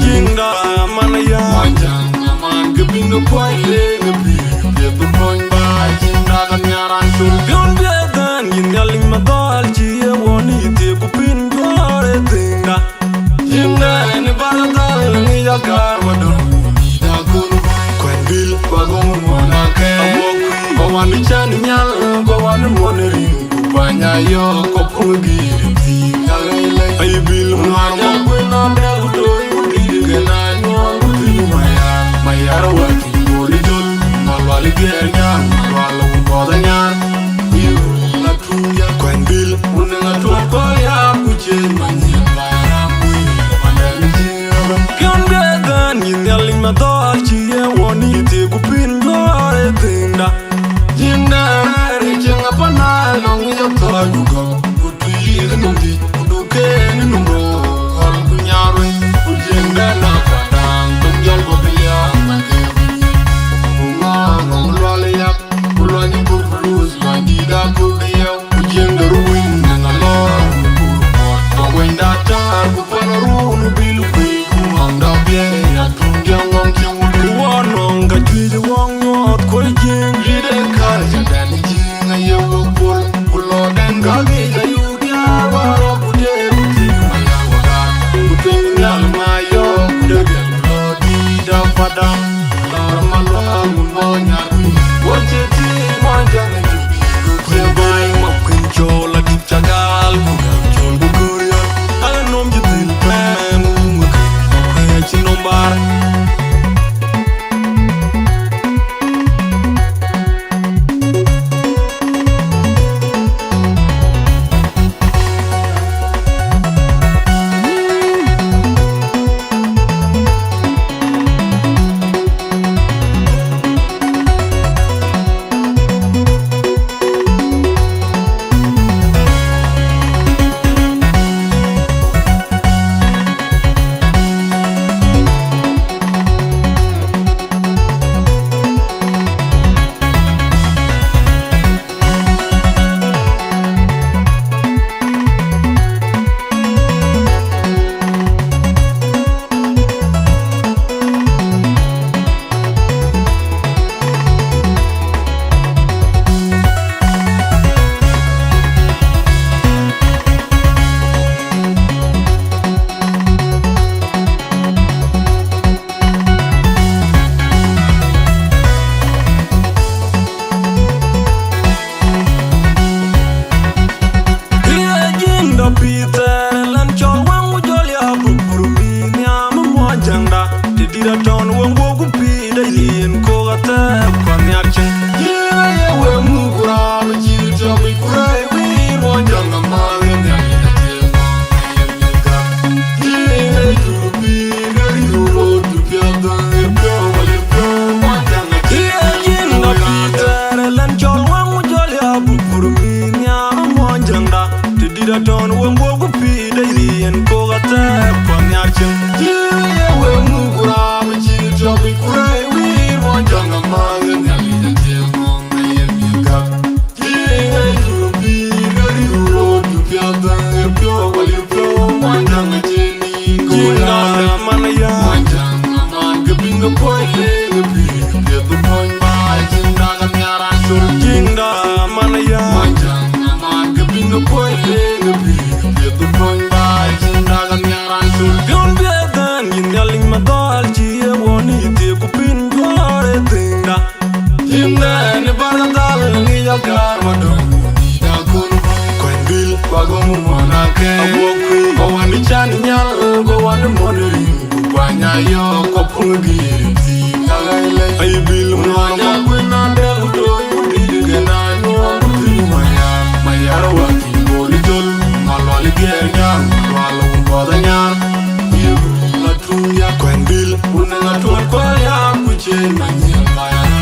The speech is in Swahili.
Jinda manaya Manjang man kepingo poile Ngepi tu poin ba Jinda kanyaran sul Pion biedan yin yaling madal Chia woni te kupin gore tinga Jinda ni baradal Ni yakar wadon Nida kunu Kwen bil Bagong mwana ke Awokwi Bawani chani nyal Bawani mwani ring Kupanya yo Kopung giri Tinga gaile Ay bil Mwanya kwena Bel doi Kena nyong Kutu Mayara wati Boli dol Malwali gernya Malwala umboda nyan Biu la tuya Kwen bil Unenga tuwa koya Kuche Manyi Mayara mui Mandali jira Kion bedan Yinyaling madol Chie woni Te kupin gore tinda Jinda Rechenga panal Nongi yokta Duga Kutu yiri nungi Kuduke Ninungo Hal kunyarwe Ujenda na padang Tungyal gobiya Magirunye Bunga Ngomulwale yak Ulwanyi burflus Mandida kubiya Ujenda ruin Nengalor Nukurupot Mawenda tar Kupana runu bilu kwiku Mangda bie Ya tungyal ngong chungul Kuwanong Kajwili wong nyot Koi jing Jide kar Jadani jing Ayewo pul Kuloden Kagija yudia Waro kuderu Timaya wadat Kuting nyal mayo Kudegel Lodi da padam Lar malwa Mumo nyarwi Wajeti Manjana jubi Kukwebay Mapkin chola Dip chagal Kugam chol Bukuriyan Aganom jitil Pem Umukin Kaya chinombar Peter lan chol wang mu jol ya bukuru mi nyam mo jangda te dira ton wang wo ku pi da yin ko gata kwa nyar chen ye ye we mu kura mi ji jo mi kura wi mo janga ma ye nya ye te ga ye tu pi ga ri ro tu pya da ye pya wa ye pya mo janga ye yin da Peter lan chol wang mu jol ya bukuru mi nyam mo jangda te dira ton wang wo ku pi da yin ko gata kwa nyar chen ye ye we mu kura mi ji jo mi kura wi mo janga ma ye nya ye te mo ye ga ye tu pi ga ri ro tu pya da ye pya wa ye pya mo janga che ni ko ya manaya janga man ke bingo poile ngepi tu poin ba jinda ga nyaran sul jinda manaya janga man ke bingo poile ngepi tu poin ba jinda ga nyaran sul pion biedan yin yaling madal Chia woni te kupin gore tinga Jinda ni baradal Ni yakar wadon Nida kunu Kwen bil Bagong mwana ke Awokwi Bawani chani nyal Bawani mwani ring Kupanya yo Kopung giri Tinga gaile Ay bil Mwanya kwena Bel doi Kena nyong Kutu Mayara wati Boli dol Malwali gernya Malwala umboda nyan Biu la tuya Kwen bil Unenga tuwa kwa ya Kuche Manyi Mayara